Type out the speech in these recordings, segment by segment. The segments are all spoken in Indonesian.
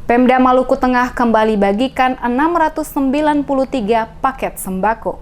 Pemda Maluku Tengah kembali bagikan 693 paket sembako.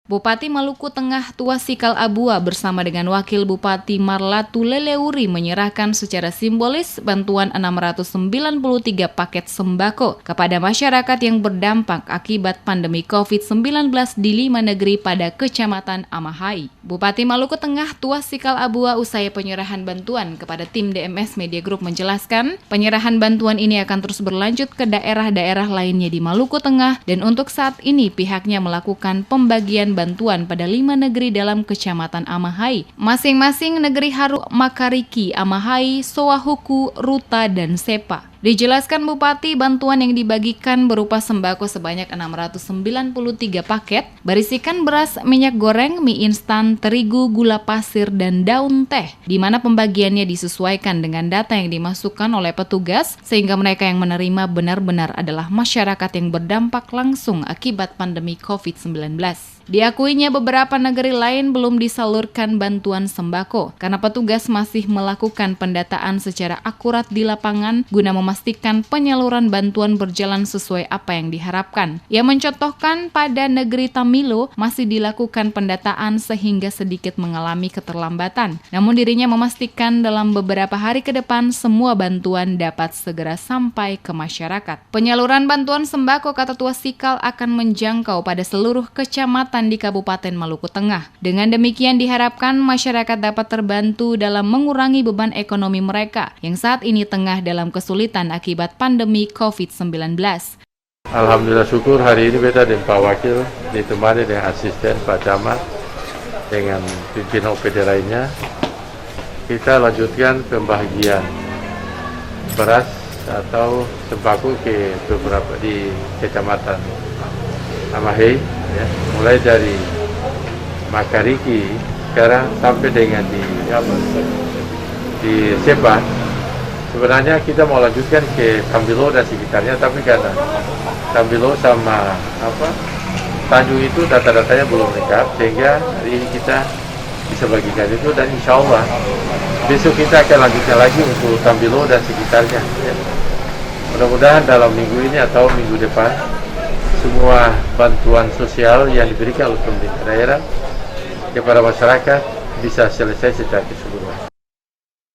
Bupati Maluku Tengah Tuasikal Abua bersama dengan Wakil Bupati Marlatu Leleuri menyerahkan secara simbolis bantuan 693 paket sembako kepada masyarakat yang berdampak akibat pandemi COVID-19 di 5 negeri pada Kecamatan Amahai. Bupati Maluku Tengah Tuasikal Abua usai penyerahan bantuan kepada tim DMS Media Group menjelaskan, penyerahan bantuan ini akan terus berlanjut ke daerah-daerah lainnya di Maluku Tengah dan untuk saat ini pihaknya melakukan pembagian bantuan pada 5 negeri dalam Kecamatan Amahai. Masing-masing negeri Haru Makariki, Amahai, Soahuku, Ruta, dan Sepa. Dijelaskan Bupati, bantuan yang dibagikan berupa sembako sebanyak 693 paket, berisikan beras, minyak goreng, mie instan, terigu, gula pasir, dan daun teh, di mana pembagiannya disesuaikan dengan data yang dimasukkan oleh petugas, sehingga mereka yang menerima benar-benar adalah masyarakat yang berdampak langsung akibat pandemi COVID-19. Diakuinya beberapa negeri lain belum disalurkan bantuan sembako karena petugas masih melakukan pendataan secara akurat di lapangan guna memastikan penyaluran bantuan berjalan sesuai apa yang diharapkan. Ia mencontohkan pada negeri Tamilo masih dilakukan pendataan sehingga sedikit mengalami keterlambatan. Namun dirinya memastikan dalam beberapa hari ke depan semua bantuan dapat segera sampai ke masyarakat. Penyaluran bantuan sembako kata Tuasikal akan menjangkau pada seluruh kecamatan di Kabupaten Maluku Tengah. Dengan demikian diharapkan masyarakat dapat terbantu dalam mengurangi beban ekonomi mereka yang saat ini tengah dalam kesulitan akibat pandemi COVID-19. Alhamdulillah syukur hari ini beta dan Pak Wakil ditemani dengan asisten Pak Camat dengan pimpinan OPD lainnya. Kita lanjutkan pembagian beras atau sembako ke beberapa di Kecamatan Amahai, ya, mulai dari Makariki sekarang sampai dengan di Sepa. Sebenarnya kita mau lanjutkan ke Tambilo dan sekitarnya, tapi karena Tambilo sama Tanjung itu data-datanya belum lengkap, sehingga hari ini kita bisa bagikan itu, dan insya Allah besok kita akan lanjutkan lagi untuk Tambilo dan sekitarnya, ya. Mudah-mudahan dalam minggu ini atau minggu depan semua bantuan sosial yang diberikan oleh pemerintah daerah kepada masyarakat bisa selesai secara keseluruhan.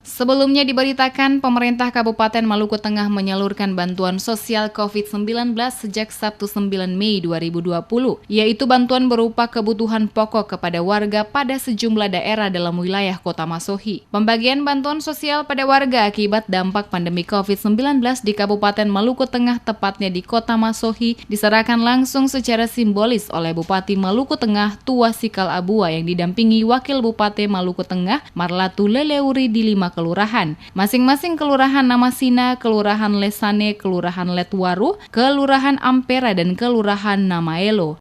Sebelumnya diberitakan pemerintah Kabupaten Maluku Tengah menyalurkan bantuan sosial COVID-19 sejak Sabtu 9 Mei 2020, yaitu bantuan berupa kebutuhan pokok kepada warga pada sejumlah daerah dalam wilayah Kota Masohi. Pembagian bantuan sosial pada warga akibat dampak pandemi COVID-19 di Kabupaten Maluku Tengah, tepatnya di Kota Masohi, diserahkan langsung secara simbolis oleh Bupati Maluku Tengah Tuasikal Abua yang didampingi Wakil Bupati Maluku Tengah Marlatu Leleuri di 5 kelurahan. Masing-masing kelurahan Namasina, kelurahan Lesane, kelurahan Letwaru, kelurahan Ampera, dan kelurahan Namaelo.